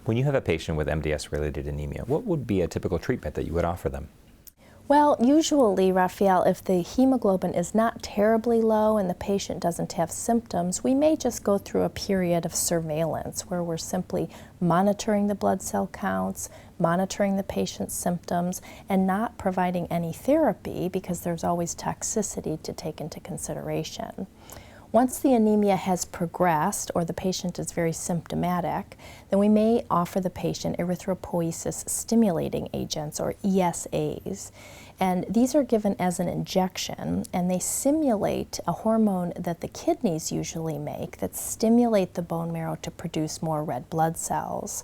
When you have a patient with MDS-related anemia, what would be a typical treatment that you would offer them? Well, usually, Rafael, if the hemoglobin is not terribly low and the patient doesn't have symptoms, we may just go through a period of surveillance where we're simply monitoring the blood cell counts, monitoring the patient's symptoms, and not providing any therapy because there's always toxicity to take into consideration. Once the anemia has progressed or the patient is very symptomatic, then we may offer the patient erythropoiesis stimulating agents, or ESAs. And these are given as an injection, and they simulate a hormone that the kidneys usually make that stimulate the bone marrow to produce more red blood cells.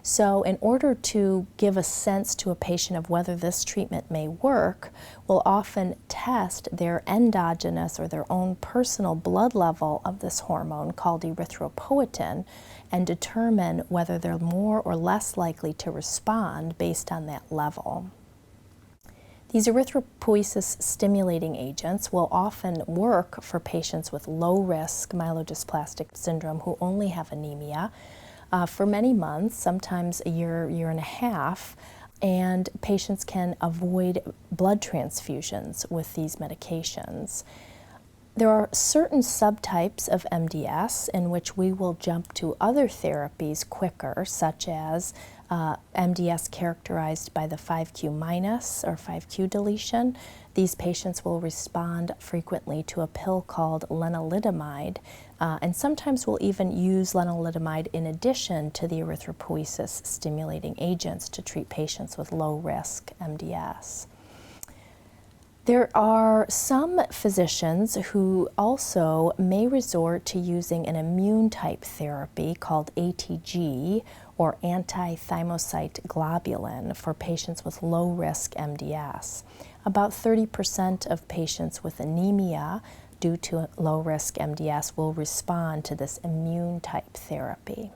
So in order to give a sense to a patient of whether this treatment may work, we'll often test their endogenous or their own personal blood level of this hormone called erythropoietin and determine whether they're more or less likely to respond based on that level. These erythropoiesis stimulating agents will often work for patients with low-risk myelodysplastic syndrome who only have anemia for many months, sometimes a year, year and a half, and patients can avoid blood transfusions with these medications. There are certain subtypes of MDS in which we will jump to other therapies quicker, such as MDS characterized by the 5q minus or 5q deletion. These patients will respond frequently to a pill called lenalidomide, and sometimes we'll even use lenalidomide in addition to the erythropoiesis stimulating agents to treat patients with low-risk MDS. There are some physicians who also may resort to using an immune-type therapy called ATG, or anti-thymocyte globulin, for patients with low-risk MDS. About 30% of patients with anemia due to low-risk MDS will respond to this immune-type therapy.